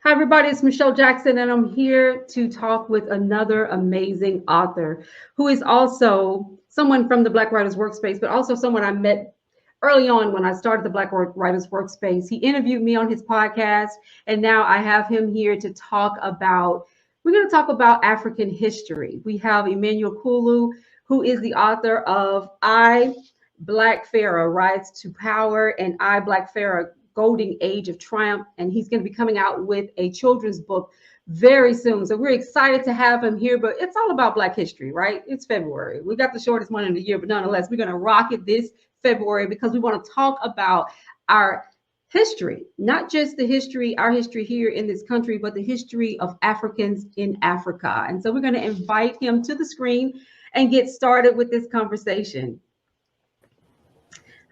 Hi, everybody. It's Michelle Jackson, and I'm here to talk with another amazing author who is also someone from the Black Writers Workspace, but also someone I met early on when I started the Black Writers Workspace. He interviewed me on his podcast, and now I have him here to talk about. We're going to talk about African history. We have Emmanuel Kulu, who is the author of I Black Pharaoh, Rise to Power, and I Black Pharaoh, Golden Age of Triumph. And he's going to be coming out with a children's book very soon. So we're excited to have him here, but it's all about Black history, right? It's February. We got the shortest month in the year, but nonetheless, we're going to rock it this February because we want to talk about our history, not just the history, our history here in this country, but the history of Africans in Africa. And so we're going to invite him to the screen and get started with this conversation.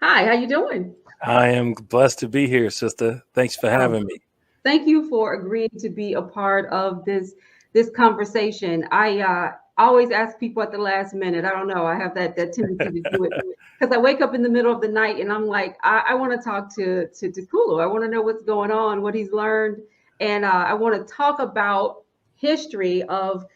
Hi, how you doing? I am blessed to be here, sister. Thanks for having me. Thank you for agreeing to be a part of this conversation. I always ask people at the last minute. I don't know. I have that tendency to do it because I wake up in the middle of the night and I'm like, I want to talk to Kulu. I want to know what's going on, what he's learned, and I want to talk about history of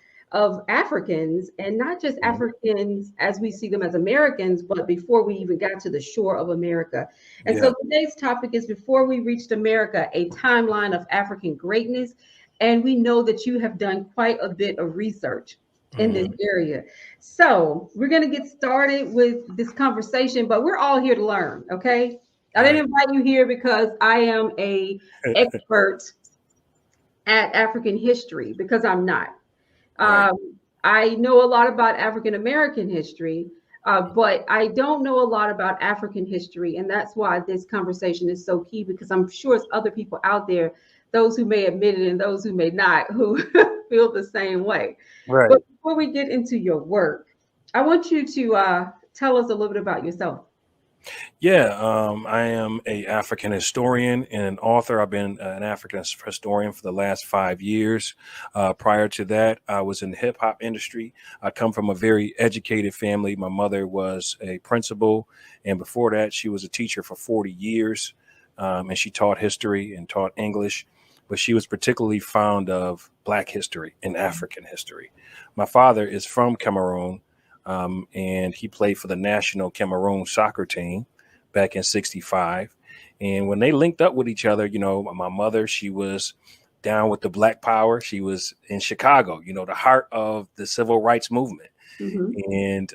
Africans, and not just Africans as we see them as Americans, but before we even got to the shore of America. And so today's topic is Before We Reached America, a timeline of African greatness. And we know that you have done quite a bit of research in this area. So we're going to get started with this conversation, but we're all here to learn, okay? I didn't invite you here because I am a expert at African history, because I'm not. I know a lot about African American history, but I don't know a lot about African history. And that's why this conversation is so key, because I'm sure it's other people out there, those who may admit it and those who may not, who feel the same way. Right. But before we get into your work, I want you to tell us a little bit about yourself. I am a African historian and an author. I've been an African historian for the last 5 years. Prior to that, I was in the hip hop industry. I come from a very educated family. My mother was a principal, and before that, she was a teacher for 40 years, and she taught history and taught English. But she was particularly fond of Black history and African history. My father is from Cameroon, and he played for the national Cameroon soccer team back in '65. And when they linked up with each other, my mother, she was down with the Black Power. She was in Chicago, the heart of the civil rights movement. And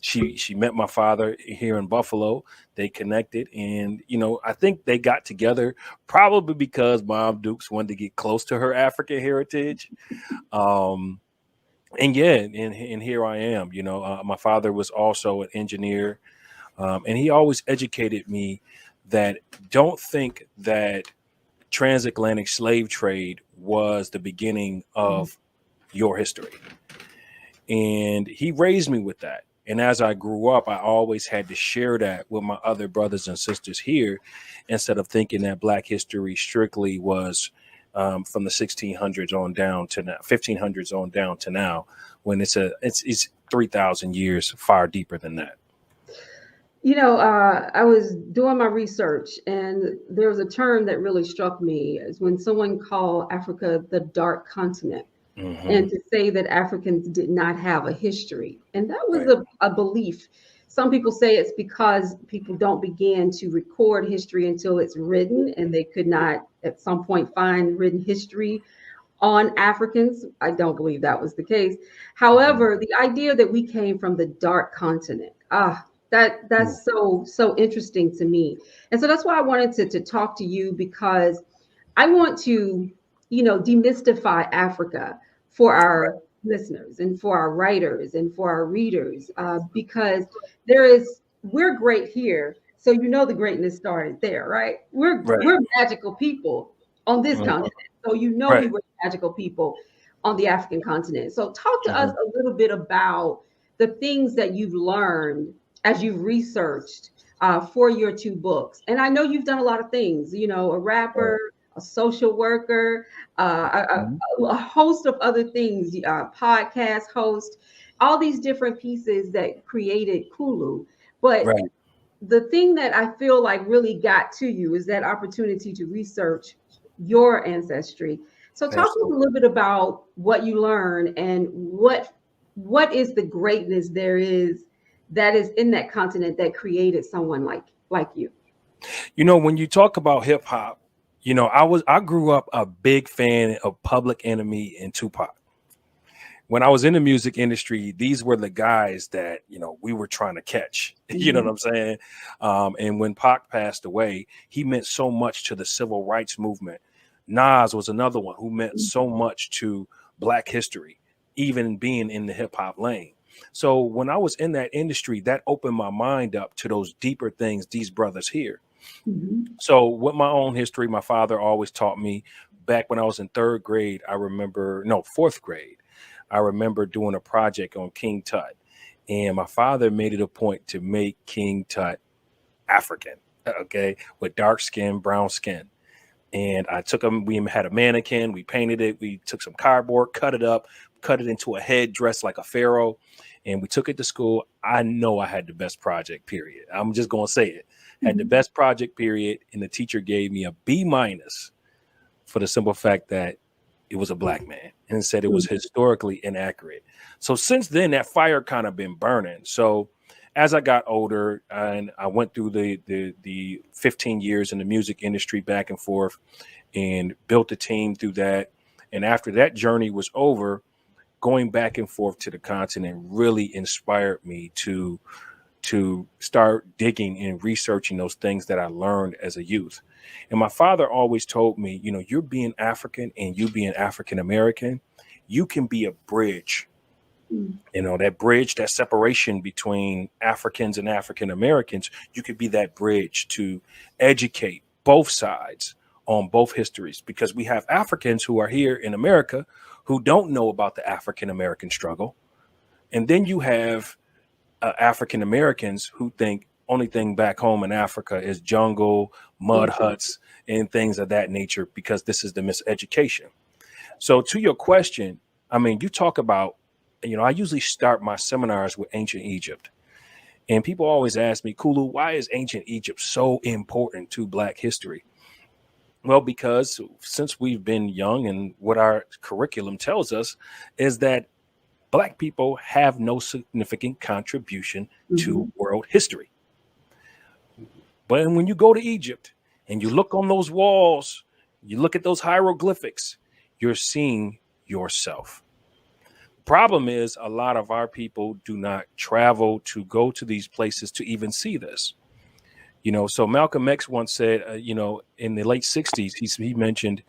she met my father here in Buffalo. They connected, and I think they got together probably because Mom Dukes wanted to get close to her African heritage. And here I am. My father was also an engineer, and he always educated me that don't think that transatlantic slave trade was the beginning of your history. And he raised me with that. And as I grew up, I always had to share that with my other brothers and sisters here, instead of thinking that Black history strictly was from the 1600s on down to now, 1500s on down to now, when it's 3,000 years far deeper than that. I was doing my research, and there was a term that really struck me, is when someone called Africa the dark continent. And to say that Africans did not have a history. And that was a belief. Some people say it's because people don't begin to record history until it's written, and they could not at some point find written history on Africans. I don't believe that was the case. However, the idea that we came from the dark continent, that's so interesting to me. And so that's why I wanted to talk to you, because I want to demystify Africa for our listeners and for our writers and for our readers, because we're great here. So the greatness started there, right? We're magical people on this continent. So we were magical people on the African continent. So talk to us a little bit about the things that you've learned as you've researched for your 2 books. And I know you've done a lot of things, a rapper, a social worker, a host of other things, podcast host, all these different pieces that created Kulu. But the thing that I feel like really got to you is that opportunity to research your ancestry. So talk to us a Absolutely. little bit about what you learned and what is the greatness there is that is in that continent that created someone like you. When you talk about hip hop, I grew up a big fan of Public Enemy and Tupac. When I was in the music industry, these were the guys that, we were trying to catch. You know what Mhm. I'm saying? And when Pac passed away, he meant so much to the civil rights movement. Nas was another one who meant so much to Black history, even being in the hip hop lane. So when I was in that industry, that opened my mind up to those deeper things these brothers here. Mhm. So with my own history, my father always taught me back when I was in third grade. I remember, no, fourth grade. I remember doing a project on King Tut, and my father made it a point to make King Tut African, okay, with dark skin, brown skin. And I took him, we had a mannequin, we painted it, we took some cardboard, cut it up, cut it into a head dressed like a pharaoh, and we took it to school. I know I had the best project, period. I'm just going to say it. Had the Mhm. best project, period. And the teacher gave me a B minus for the simple fact that it was a Black man and said it was Mhm. historically inaccurate. So since then, that fire kind of been burning. So as I got older and I went through the 15 years in the music industry back and forth and built a team through that. And after that journey was over, going back and forth to the continent really inspired me to start digging and researching those things that I learned as a youth. And my father always told me, you're being African and you being African American, you can be a bridge. Mhm. That bridge, that separation between Africans and African Americans, you could be that bridge to educate both sides on both histories, because we have Africans who are here in America who don't know about the African American struggle. And then you have African Americans who think only thing back home in Africa is jungle, mud Mhm. huts, and things of that nature, because this is the miseducation. So to your question, I mean, you talk about, I usually start my seminars with ancient Egypt. And people always ask me, Kulu, why is ancient Egypt so important to Black history? Well, because since we've been young, and what our curriculum tells us is that Black people have no significant contribution to Mhm. world history. But when you go to Egypt and you look on those walls, you look at those hieroglyphics, you're seeing yourself. Problem is, a lot of our people do not travel to go to these places to even see this. So Malcolm X once said, in the late 60s, he mentioned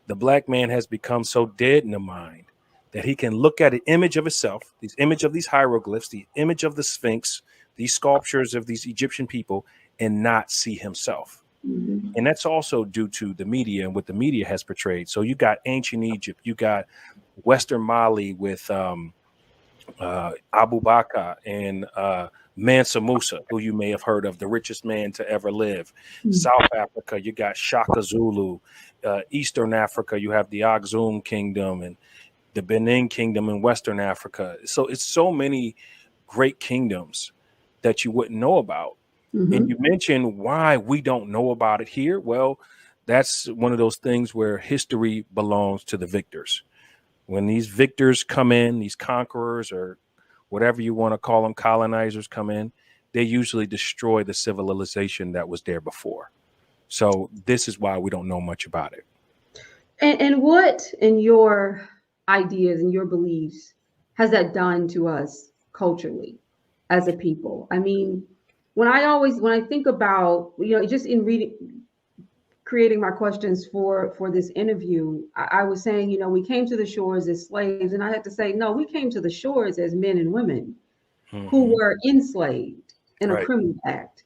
the Black man has become so dead in the mind that he can look at an image of himself, this image of these hieroglyphs, the image of the Sphinx, these sculptures of these Egyptian people, and not see himself. Mhm. And that's also due to the media and what the media has portrayed. So you got ancient Egypt, you got Western Mali with Abu Bakr and Mansa Musa, who you may have heard of, the richest man to ever live. Mhm. South Africa, you got Shaka Zulu. Eastern Africa, you have the Axum Kingdom and the Benin Kingdom in Western Africa. So it's so many great kingdoms that you wouldn't know about. And Mhm. you mentioned why we don't know about it here. Well, that's one of those things where history belongs to the victors. When these victors come in, these conquerors or whatever you want to call them, colonizers come in, they usually destroy the civilization that was there before. So this is why we don't know much about it. And what in your ideas and your beliefs has that done to us culturally as a people? I mean, when I think about, just in reading, creating my questions for this interview, I was saying, we came to the shores as slaves, and I had to say, no, we came to the shores as men and women who Hmm. were enslaved in a Right. criminal act.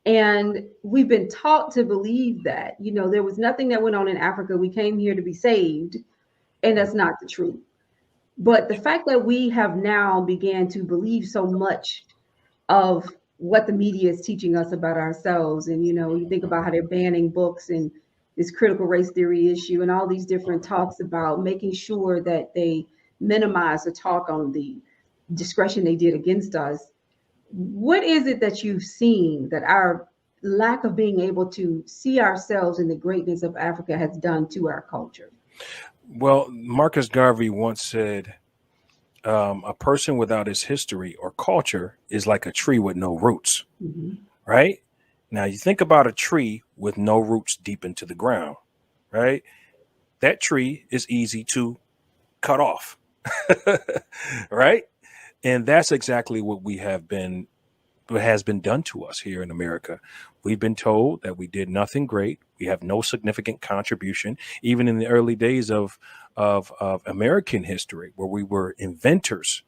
And we've been taught to believe that, there was nothing that went on in Africa. We came here to be saved, and that's not the truth. But the fact that we have now began to believe so much of what the media is teaching us about ourselves, and you think about how they're banning books and this critical race theory issue and all these different talks about making sure that they minimize the talk on the discretion they did against us. What is it that you've seen that our lack of being able to see ourselves in the greatness of Africa has done to our culture? Well, Marcus Garvey once said, a person without his history or culture is like a tree with no roots, Mhm. right? Now, you think about a tree with no roots deep into the ground, right? That tree is easy to cut off, right? And that's exactly what has been done to us here in America. We've been told that we did nothing great. We have no significant contribution, even in the early days of American history, where we were inventors,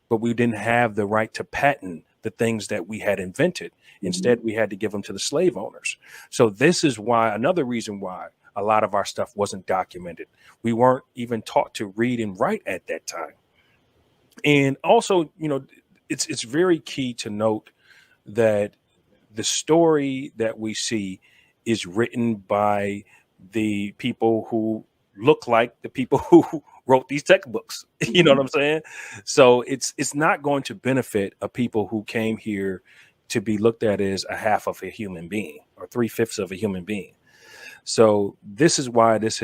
but we didn't have the right to patent the things that we had invented. Instead, Mhm. we had to give them to the slave owners. So this is why, another reason why a lot of our stuff wasn't documented. We weren't even taught to read and write at that time. And also, it's very key to note that the story that we see is written by the people who look like the people who wrote these textbooks. You know what Mhm. I'm saying? So it's not going to benefit a people who came here to be looked at as a half of a human being or three-fifths of a human being. So this is why this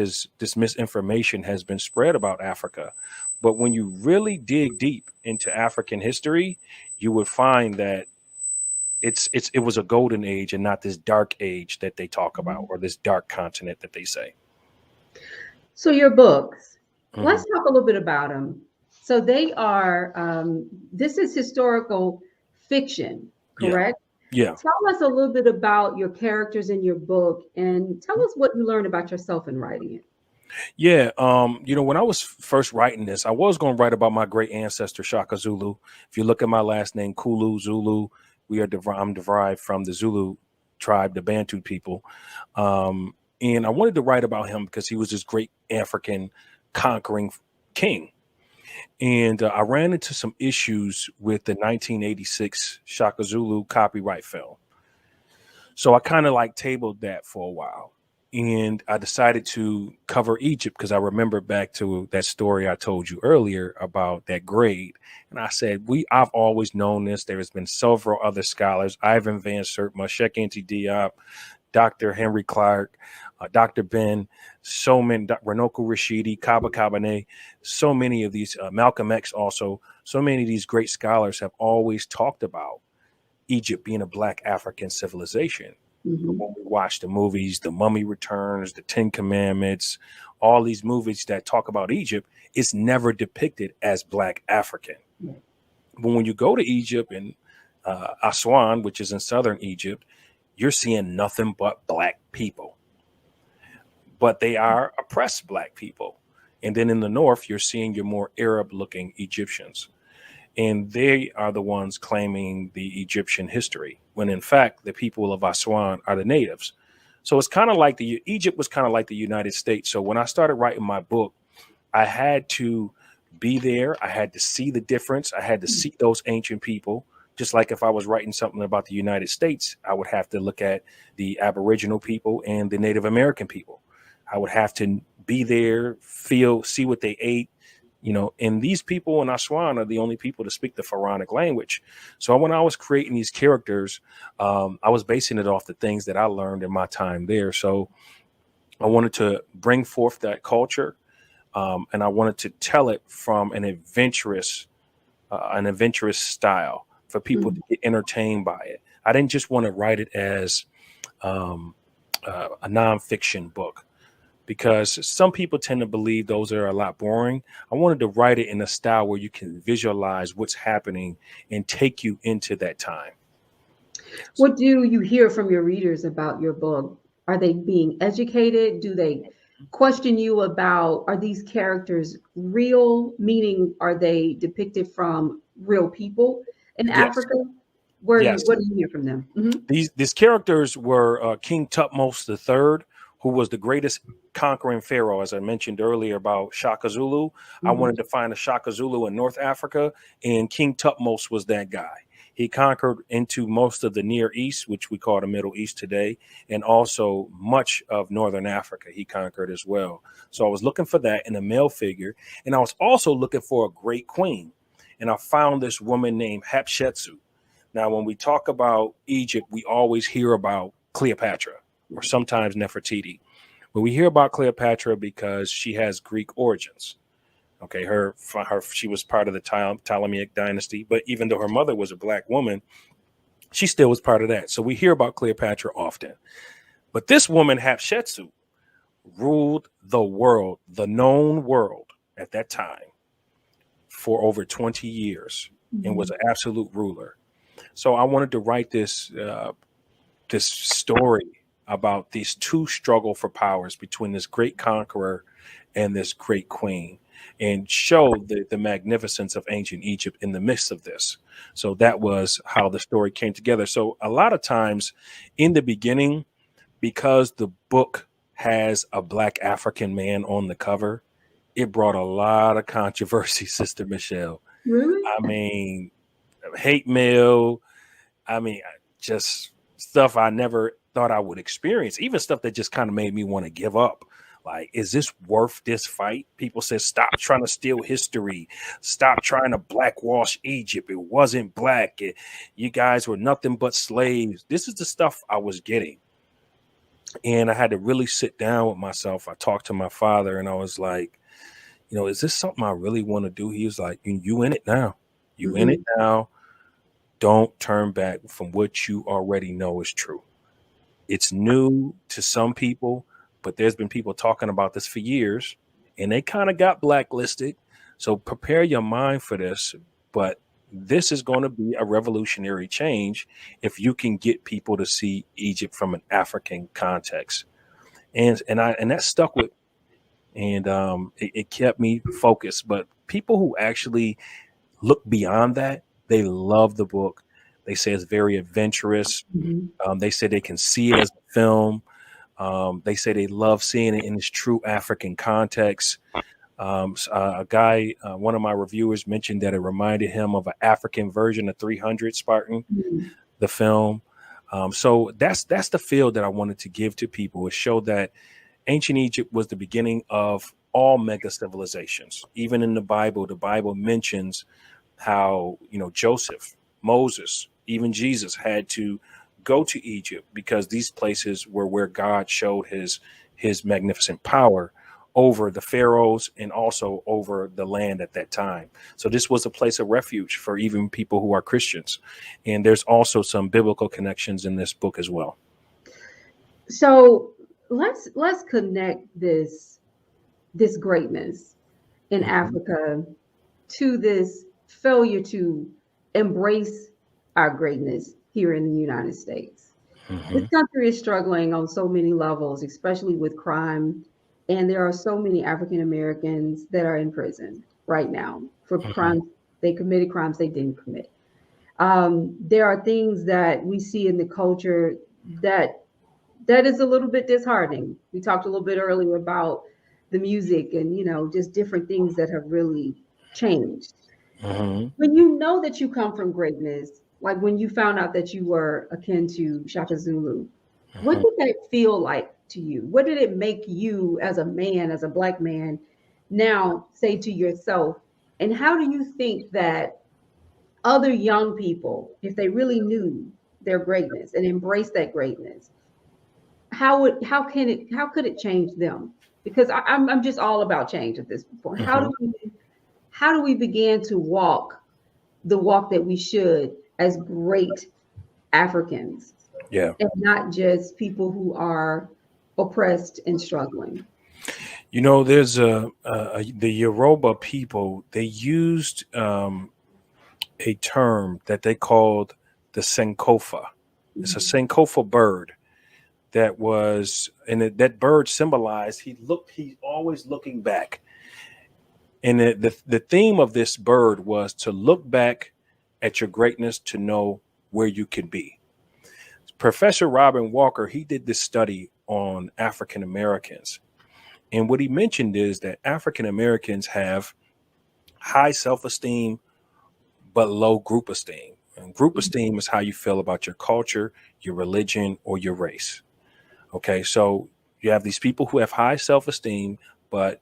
misinformation has been spread about Africa. But when you really dig deep into African history, you would find that it was a golden age and not this dark age that they talk about, Mhm. or this dark continent that they say. So your books, Hmm. let's talk a little bit about them. So they are, this is historical fiction, Yeah, correct? yeah, Tell us a little bit about your characters in your book and tell us what you learned about yourself in writing it. yeah. When I was first writing this, I was going to write about my great ancestor Shaka Zulu. If you look at my last name, Kulu Zulu, I'm derived from the Zulu tribe, the Bantu people. And I wanted to write about him because he was this great African conquering king. And I ran into some issues with the 1986 Shaka Zulu copyright film. So I kind of like tabled that for a while. And I decided to cover Egypt because I remember back to that story I told you earlier about that grade. And I said, I've always known this. There has been several other scholars, Ivan Van Sertima, Sheikh Anta Diop, Dr. Henry Clark, Dr. Ben, so many, Renoku Rashidi, Kaba Kabane, so many of these, Malcolm X also, so many of these great scholars have always talked about Egypt being a Black African civilization. But Mhm. when we watch the movies, The Mummy Returns, The Ten Commandments, all these movies that talk about Egypt, it's never depicted as Black African. Right. But when you go to Egypt and Aswan, which is in southern Egypt, you're seeing nothing but Black people. But they are oppressed Black people. And then in the north, you're seeing your more Arab looking Egyptians. And they are the ones claiming the Egyptian history, when in fact, the people of Aswan are the natives. So it's kind of like Egypt was kind of like the United States. So when I started writing my book, I had to be there. I had to see the difference. I had to see those ancient people. Just like if I was writing something about the United States, I would have to look at the Aboriginal people and the Native American people. I would have to be there, see what they ate, and these people in Aswan are the only people to speak the Pharaonic language. So when I was creating these characters, I was basing it off the things that I learned in my time there. So I wanted to bring forth that culture, and I wanted to tell it from an adventurous style for people to Mhm. get entertained by it. I didn't just want to write it as um, a nonfiction book, because some people tend to believe those are a lot boring. I wanted to write it in a style where you can visualize what's happening and take you into that time. What do you hear from your readers about your book? Are they being educated? Do they question you about are these characters real? Meaning, are they depicted from real people in Yes, Africa? Where do you yes. what do you hear from them? Mhm. These characters were King Tutmos III, who was the greatest conquering pharaoh. As I mentioned earlier about Shaka Zulu, I Mhm. wanted to find a Shaka Zulu in North Africa, and King Tutmos was that guy. He conquered into most of the Near East, which we call the Middle East today, and also much of Northern Africa. He conquered as well. So I was looking for that in a male figure, and I was also looking for a great queen. And I found this woman named Hatshepsut. Now, when we talk about Egypt, we always hear about Cleopatra or sometimes Nefertiti. But we hear about Cleopatra because she has Greek origins. Okay, she was part of the Ptolemaic dynasty, but even though her mother was a black woman, she still was part of that. So we hear about Cleopatra often. But this woman, Hatshepsut, ruled the world, the known world at that time for over 20 years and was an absolute ruler. So I wanted to write this story about these two struggle for powers between this great conqueror and this great queen, and show the magnificence of ancient Egypt in the midst of this. So that was how the story came together. So a lot of times in the beginning, because the book has a black African man on the cover, it brought a lot of controversy, Sister Michelle. Really? I mean, hate mail. I mean, just stuff I never thought I would experience, even stuff that just kind of made me want to give up. Like, is this worth this fight? People said, stop trying to steal history. Stop trying to blackwash Egypt. It wasn't black. You guys were nothing but slaves. This is the stuff I was getting. And I had to really sit down with myself. I talked to my father and I was like, is this something I really want to do? He was like, you in it now. You in it now. Don't turn back from what you already know is true. It's new to some people, but there's been people talking about this for years and they kind of got blacklisted. So prepare your mind for this. But this is going to be a revolutionary change if you can get people to see Egypt from an African context. And that stuck with me. And it kept me focused. But people who actually look beyond that, they love the book. They say it's very adventurous. They say they can see it as a film. They say they love seeing it in its true African context. A guy, one of my reviewers, mentioned that it reminded him of an African version of 300 Spartan, the film. So that's the feel that I wanted to give to people, is show that ancient Egypt was the beginning of all mega civilizations. Even in the Bible mentions how, Joseph, Moses, even Jesus had to go to Egypt because these places were where God showed his magnificent power over the pharaohs and also over the land at that time. So this was a place of refuge for even people who are Christians. And there's also some biblical connections in this book as well. So let's connect this greatness in Africa to this failure to embrace our greatness here in the United States. This country is struggling on so many levels, especially with crime. And there are so many African Americans that are in prison right now for crimes they committed, crimes they didn't commit. There are things that we see in the culture that is a little bit disheartening. We talked a little bit earlier about the music and just different things that have really changed. When you know that you come from greatness, like when you found out that you were akin to Shaka Zulu, what did that feel like to you? What did it make you as a man, as a black man, now say to yourself? And how do you think that other young people, if they really knew their greatness and embraced that greatness, how could it change them? Because I'm just all about change at this point. How do we begin to walk the walk that we should as great Africans? Yeah. And not just people who are oppressed and struggling. There's the Yoruba people, they used a term that they called the Sankofa. It's a Sankofa bird that was, and that bird symbolized he's always looking back. And the theme of this bird was to look back at your greatness to know where you can be. Professor Robin Walker, he did this study on African Americans. And what he mentioned is that African Americans have high self-esteem, but low group esteem. And group esteem is how you feel about your culture, your religion, or your race. Okay, so you have these people who have high self-esteem, but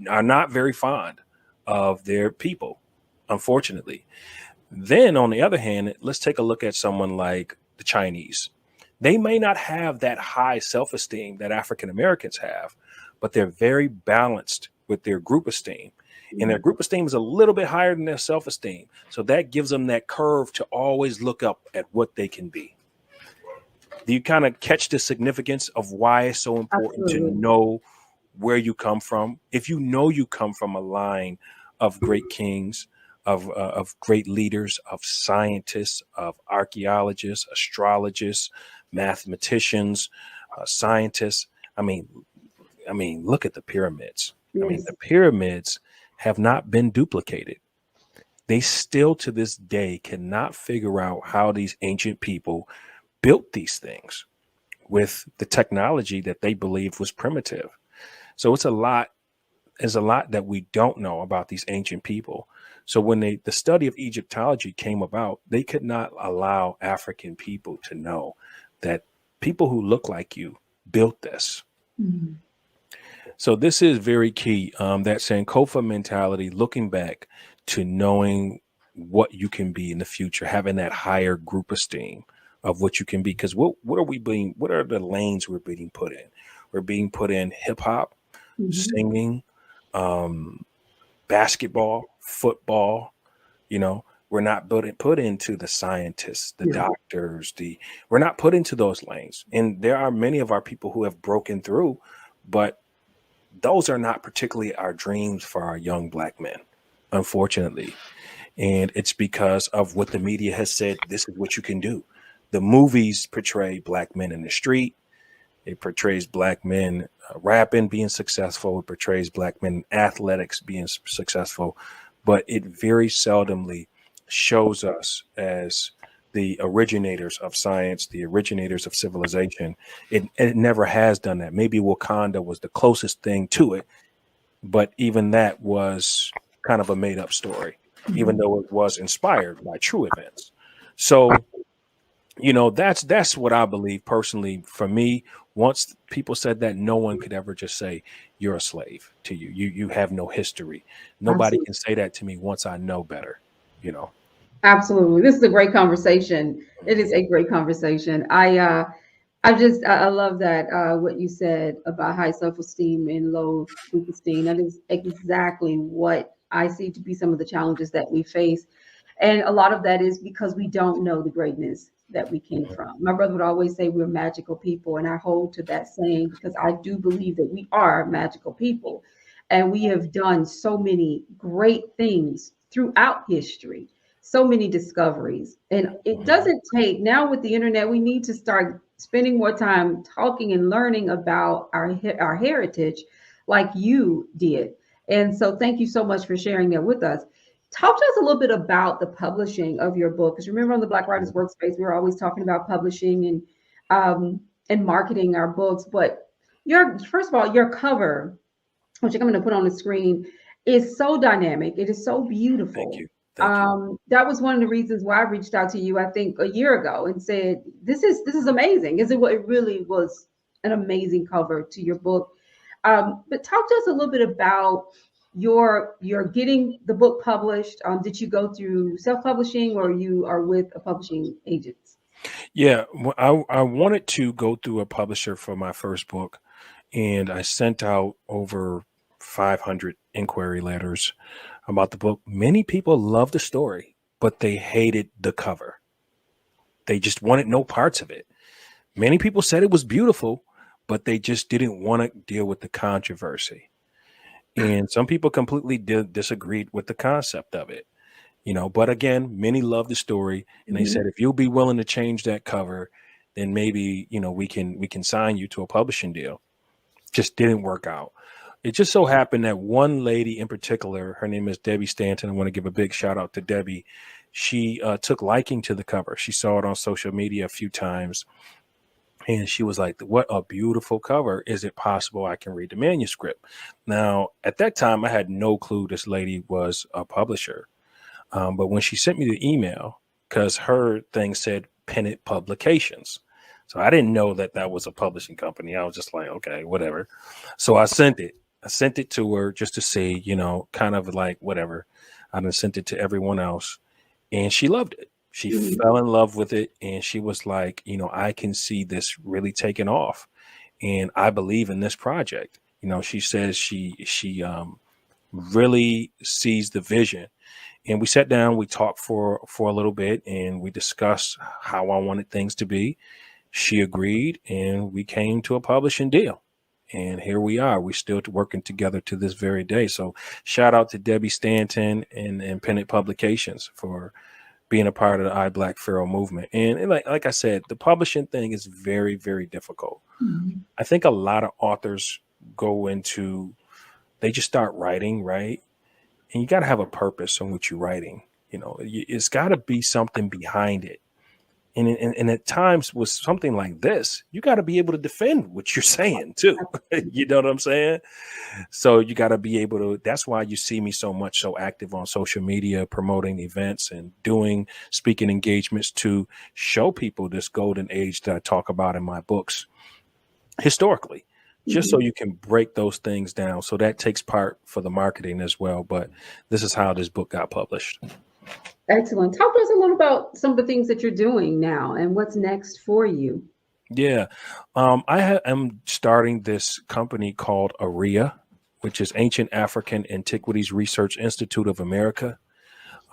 are not very fond of their people, unfortunately. Then on the other hand, let's take a look at someone like the Chinese. They may not have that high self-esteem that African Americans have, but they're very balanced with their group esteem. And their Mhm. group esteem is a little bit higher than their self-esteem. So that gives them that curve to always look up at what they can be. Do you kind of catch the significance of why it's so important to Absolutely. know where you come from? If you know you come from a line of great kings, of great leaders, of scientists, of archaeologists, astrologists, mathematicians, scientists. I mean, look at the pyramids. I mean, the Yes. pyramids have not been duplicated. They still to this day cannot figure out how these ancient people built these things with the technology that they believed was primitive. So it's a lot. There's a lot that we don't know about these ancient people. So when the study of Egyptology came about, they could not allow African people to know that people who look like you built this. Mhm. So this is very key. That Sankofa mentality, looking back to knowing what you can be in the future, having that higher group esteem of what you can be. Because what are we being? What are the lanes we're being put in? We're being put in hip hop, Mhm. singing, um, basketball, football. You know, we're not put into the scientists, the No. doctors. We're not put into those lanes. And there are many of our people who have broken through, but those are not particularly our dreams for our young black men, unfortunately. And it's because of what the media has said. This is what you can do. The movies portray black men in the street. It portrays black men rapping, being successful. It portrays black men in athletics being successful, but it very seldomly shows us as the originators of science, the originators of civilization. It never has done that. Maybe Wakanda was the closest thing to it, but even that was kind of a made up story, even Mhm. though it was inspired by true events. So, that's what I believe personally. For me, once people said that, no one could ever just say you're a slave to you have no history. Nobody Absolutely. can say that to me once I know better you know Absolutely. This is a great conversation. It is Mhm. a great conversation. I love that what you said about high self-esteem and low group esteem. That is exactly what I see to be some of the challenges that we face. And a lot of that is because we don't know the greatness that we came Mhm. from. My brother would always say we're magical people, and I hold to that saying because I do believe that we are magical people. And we have done so many great things throughout history, so many discoveries. And it Mhm. doesn't take, now with the internet, we need to start spending more time talking and learning about our heritage like you did. And so thank you so much for sharing that with us. Talk to us a little bit about the publishing of your book. Because remember, on the Black Writers Workspace, we were always talking about publishing and marketing our books. But your first of all, your cover, which I'm going to put on the screen, is so dynamic. It is so Thank beautiful. you. Thank you. That was one of the reasons why I reached out to you, I think, a year ago and said, "This is amazing." Is it what it really was? An amazing cover to your book. But talk to us a little bit about your getting the book published. Did you go through self-publishing or you are with a publishing agent? Yeah, I wanted to go through a publisher for my first book, and I sent out over 500 inquiry letters about the book. Many people loved the story, but they hated the cover. They just wanted no parts of it. Many people said it was beautiful, but they just didn't want to deal with the controversy. And some people completely disagreed with the concept of it. But again, many love the story, and they Mhm. said if you'll be willing to change that cover, then maybe we can sign you to a publishing deal. Just didn't work out. It just so happened that one lady in particular, her name is Debbie Stanton. I want to give a big shout out to Debbie. She took liking to the cover. She saw it on social media a few times, and she was like, "What a beautiful cover! Is it possible I can read the manuscript?" Now, at that time, I had no clue this lady was a publisher. But when she sent me the email, because her thing said Pennant Publications. So I didn't know that that was a publishing company. I was just like, okay, whatever. So I sent it. I sent it to her just to see, kind of like whatever. I done sent it to everyone else. and she loved it. She Mhm. fell in love with it, and she was like, I can see this really taking off, and I believe in this project. She says she really sees the vision. And we sat down, we talked for a little bit, and we discussed how I wanted things to be. She agreed, and we came to a publishing deal. And here we are. We're still working together to this very day. So shout out to Debbie Stanton and Pennant Publications for being a part of the I Black Pharaoh movement. And like I said, the publishing thing is very, very difficult. Mhm. I think a lot of authors go into, they just start writing, right? And you got to have a purpose on what you're writing. It's got to be something behind it. And at times with something like this, you got to be able to defend what you're saying too. You know what I'm saying? So you got to be able to. That's why you see me so active on social media, promoting events and doing speaking engagements to show people this golden age that I talk about in my books historically, just so Mhm. you can break those things down. So that takes part for the marketing as well. But this is how this book got published. Excellent. Talk to us a little about some of the things that you're doing now and what's next for you. Yeah. am starting this company called ARIA, which is Ancient African Antiquities Research Institute of America.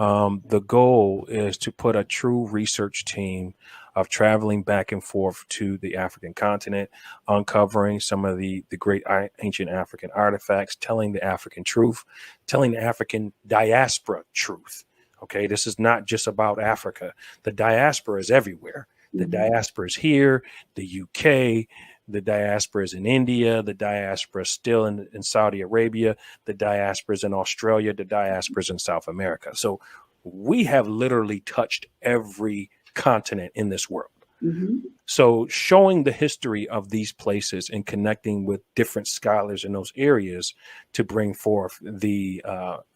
The goal is to put a true research team of traveling back and forth to the African continent, uncovering some of the great ancient African artifacts, telling the African truth, telling the African diaspora truth. Okay, this is not just about Africa. The diaspora is everywhere. The Mhm. diaspora is here, the UK, the diaspora is in India, the diaspora is still in Saudi Arabia, the diaspora is in Australia, the diaspora is in South America. So we have literally touched every continent in this world. Mhm. So showing the history of these places and connecting with different scholars in those areas to bring forth the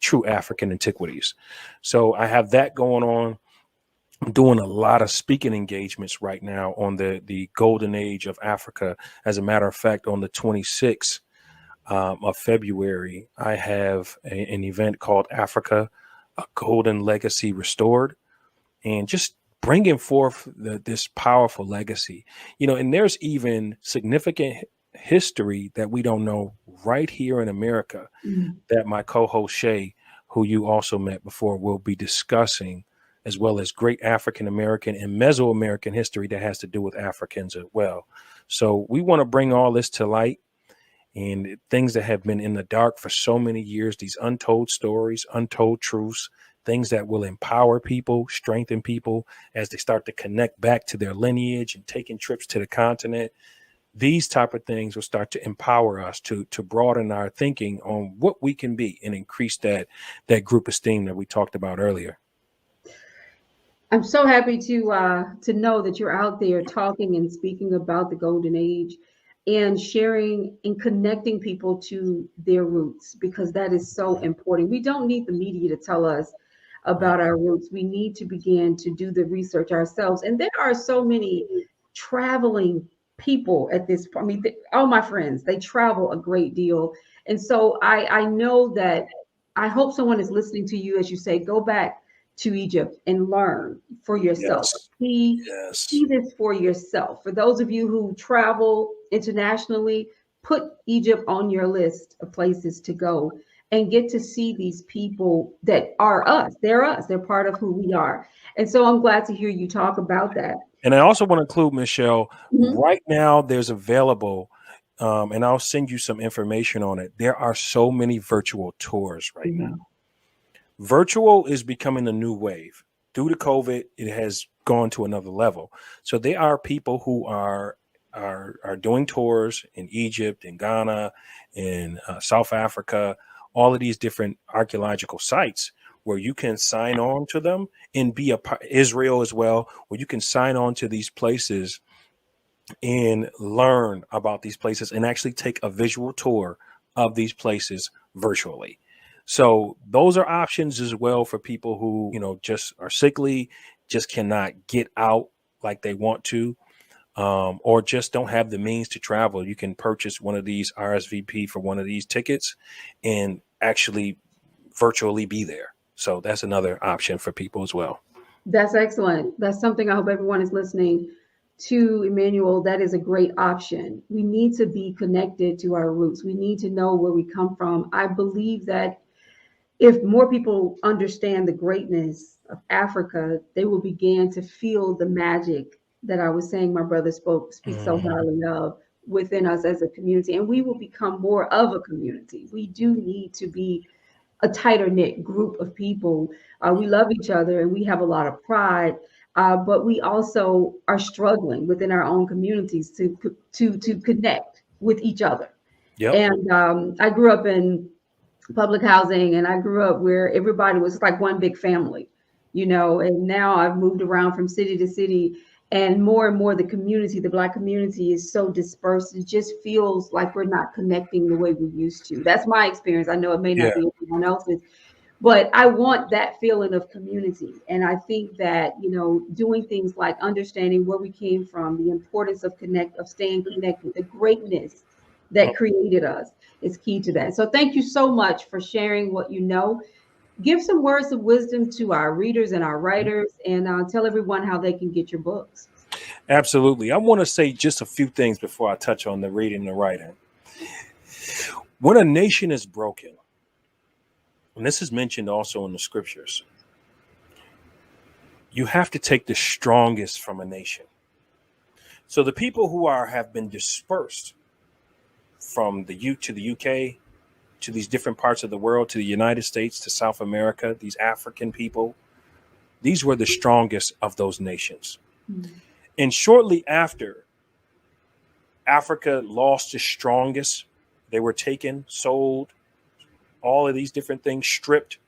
true African antiquities. So I have that going on. I'm doing a lot of speaking engagements right now on the golden age of Africa. As a matter of fact, on the 26th of February, I have an event called Africa, a Golden Legacy Restored, and just bringing forth this powerful legacy. And there's even significant history that we don't know right here in America Mhm. that my co-host Shay, who you also met before, will be discussing, as well as great African American and Mesoamerican history that has to do with Africans as well. So we want to bring all this to light, and things that have been in the dark for so many years, these untold stories, untold truths, things that will empower people, strengthen people as they start to connect back to their lineage and taking trips to the continent. These type of things will start to empower us to broaden our thinking on what we can be and increase that group esteem that we talked about earlier. I'm so happy to know that you're out there talking and speaking about the golden age and sharing and connecting people to their roots because that is so important. We don't need the media to tell us about our roots. We need to begin to do the research ourselves. And there are so many traveling people at this point. I mean, all my friends, they travel a great deal. And so I know that I hope someone is listening to you as you say, go back to Egypt and learn for yourself. Yes. See Yes. this for yourself. For those of you who travel internationally, put Egypt on your list of places to go and get to see these people that are us. They're us. They're part of who we are. And so I'm glad to hear you talk about that. And I also want to include, Michelle, Mhm. right now there's available, and I'll send you some information on it. There are so many virtual tours right now. Mhm. Virtual is becoming the new wave. Due to COVID, it has gone to another level. So there are people who are doing tours in Egypt, in Ghana, in South Africa, all of these different archaeological sites where you can sign on to them and be Israel as well, where you can sign on to these places and learn about these places and actually take a visual tour of these places virtually. So those are options as well for people who, just are sickly, just cannot get out like they want to, or just don't have the means to travel. You can purchase one of these RSVP for one of these tickets and actually virtually be there. So that's another option for people as well. That's excellent. That's something I hope everyone is listening to, Emmanuel. That is a great option. We need to be connected to our roots. We need to know where we come from. I believe that if more people understand the greatness of Africa, they will begin to feel the magic that I was saying my brother speaks so Mhm. highly of within us as a community, and we will become more of a community. We do need to be a tighter knit group of people. We love each other and we have a lot of pride, but we also are struggling within our own communities to connect with each other. Yep. And I grew up in public housing, and I grew up where everybody was like one big family, and now I've moved around from city to city, and more the community, the Black community, is so dispersed. It just feels like we're not connecting the way we used to. That's my experience. I know it may not Yeah. be everyone else's, but I want that feeling of community. And I think that, doing things like understanding where we came from, the importance of staying connected, the greatness that created us is key to that. So thank you so much for sharing what you know. Give some words of wisdom to our readers and our writers, and tell everyone how they can get your books. Absolutely. I want to say just a few things before I touch on the reading and the writing. When a nation is broken, and this is mentioned also in the scriptures, you have to take the strongest from a nation. So the people who have been dispersed from the U to the UK to these different parts of the world, to the United States, to South America, these African people, these were the strongest of those nations. Mm. And shortly after Africa lost its strongest, they were taken, sold, all of these different things stripped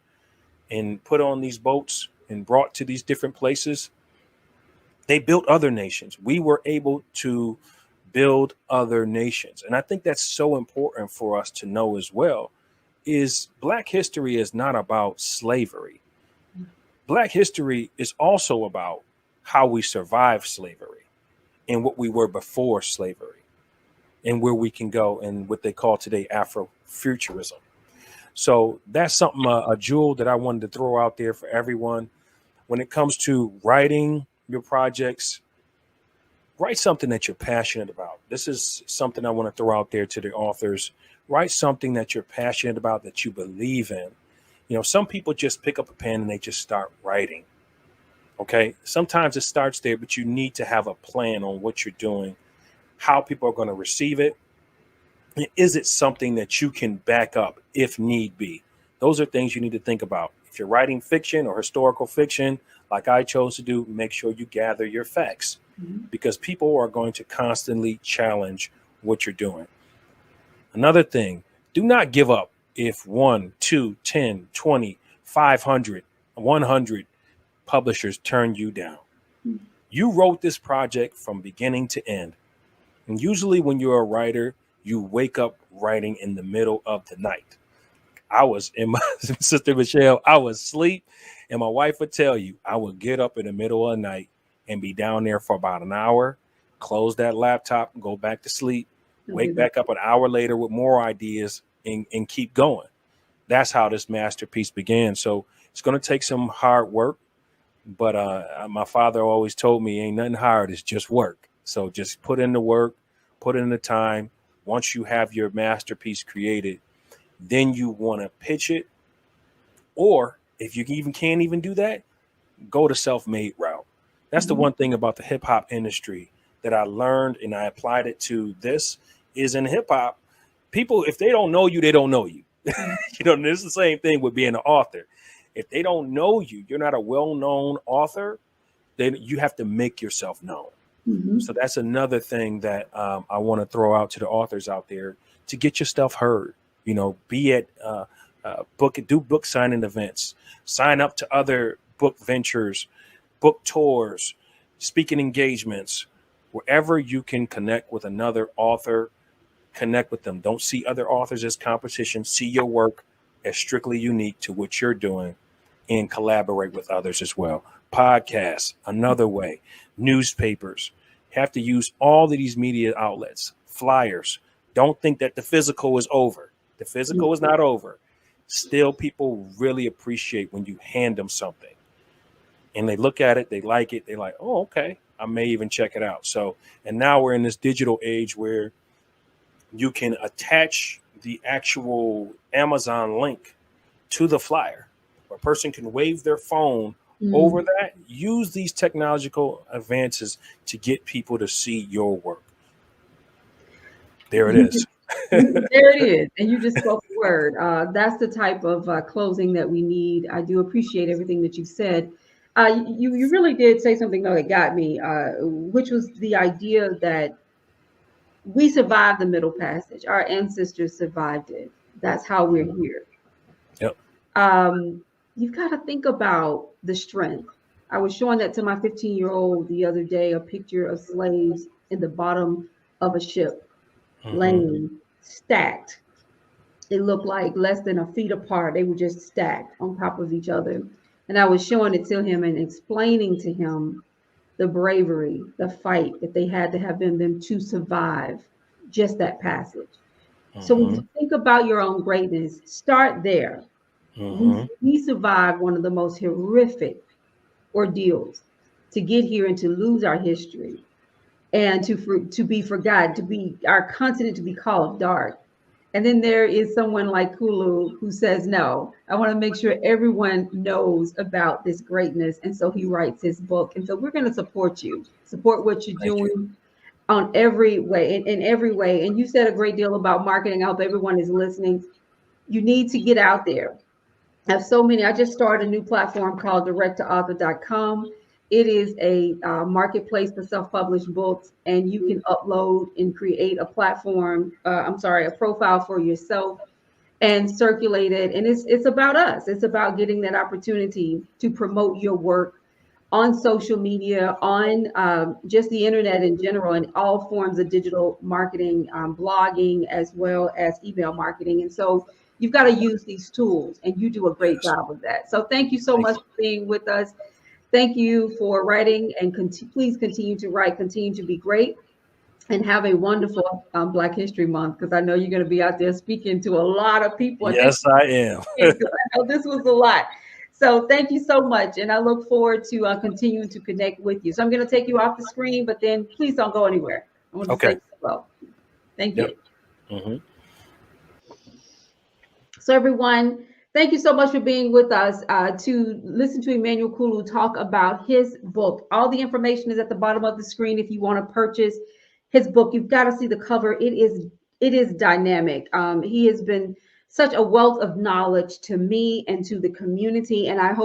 and put on these boats and brought to these different places. They built other nations. We were able to build other nations. And I think that's so important for us to know as well, is Black history is not about slavery. Black history is also about how we survived slavery and what we were before slavery and where we can go and what they call today Afrofuturism. So that's something, a jewel that I wanted to throw out there for everyone. When it comes to writing your projects, write something that you're passionate about. This is something I want to throw out there to the authors. Write something that you're passionate about, that you believe in. Some people just pick up a pen and they just start writing. Okay. Sometimes it starts there, but you need to have a plan on what you're doing, how people are going to receive it. Is it something that you can back up if need be? Those are things you need to think about. If you're writing fiction or historical fiction, like I chose to do, make sure you gather your facts, Mhm. because people are going to constantly challenge what you're doing. Another thing, do not give up if 1, 2, 10, 20, 500, 100 publishers turn you down. Mhm. You wrote this project from beginning to end. And usually when you're a writer, you wake up writing in the middle of the night. I was in my sister Michelle, I was asleep, and my wife would tell you I would get up in the middle of the night and be down there for about an hour, close that laptop, go back to sleep, I do wake that. back up an hour later with more ideas and keep going. That's how this masterpiece began. So it's going to take some hard work, but my father always told me ain't nothing hard, it's just work. So just put in the work, put in the time. Once you have your masterpiece created, then you want to pitch it. Or if you even can't even do that, go the self-made route. That's the Mhm. one thing about the hip hop industry that I learned, and I applied it to this, is in hip hop, people, if they don't know you, they don't know you. This is the same thing with being an author. If they don't know you, you're not a well-known author, then you have to make yourself known. So Mhm. that's another thing that I want to throw out to the authors out there, to get your stuff heard. Be at do book signing events, sign up to other book ventures, book tours, speaking engagements, wherever you can connect with another author. Connect with them. Don't see other authors as competition. See your work as strictly unique to what you're doing, and collaborate with others as well. Podcasts, another way. Newspapers. Have to use all of these media outlets. Flyers. Don't think that the physical is over. The physical is not over. Still, people really appreciate when you hand them something. and they look at it, they like it, they like, oh, okay, I may even check it out. So, and now we're in this digital age where you can attach the actual Amazon link to the flyer. A person can wave their phone over that, use these technological advances to get people to see your work. There it is. There it is. And you just spoke the word. That's the type of closing that we need. I do appreciate everything that you said. You really did say something though that got me, which was the idea that we survived the Middle Passage. Our ancestors survived it. That's how we're here. Yep. You've got to think about the strength. I was showing that to my 15-year-old the other day, a picture of slaves in the bottom of a ship, laying stacked. It looked like less than a feet apart. They were just stacked on top of each other. And I was showing it to him and explaining to him the bravery, the fight that they had to have in them to survive just that passage. So when you think about your own greatness, start there. We survived one of the most horrific ordeals to get here and to lose our history and to be forgotten, to be our continent to be called dark. And then there is someone like Kulu who says, no, I want to make sure everyone knows about this greatness. And so he writes his book. And so we're going to support you, support what you're doing on every way, in every way. And you said a great deal about marketing. I hope everyone is listening. You need to get out there. I have so many. I just started a new platform called directtoauthor.com. It is a marketplace for self-published books, and you can upload and create a platform. A profile for yourself and circulate it. And it's about us. It's about getting that opportunity to promote your work on social media, on just the internet in general, and all forms of digital marketing, blogging, as well as email marketing. And so you've got to use these tools, and you do a great job of that. So thank you so much for being with us. Thank you for writing, and please continue to write, continue to be great, and have a wonderful Black History Month, because I know you're going to be out there speaking to a lot of people. Yes, I am. I know this was a lot. So thank you so much, and I look forward to continuing to connect with you. So I'm going to take you off the screen, but then please don't go anywhere. I want to say hello. Thank you. So everyone, thank you so much for being with us to listen to Emmanuel Kulu talk about his book. All the information is at the bottom of the screen. If you want to purchase his book, you've got to see the cover. It is dynamic. He has been such a wealth of knowledge to me and to the community, and I hope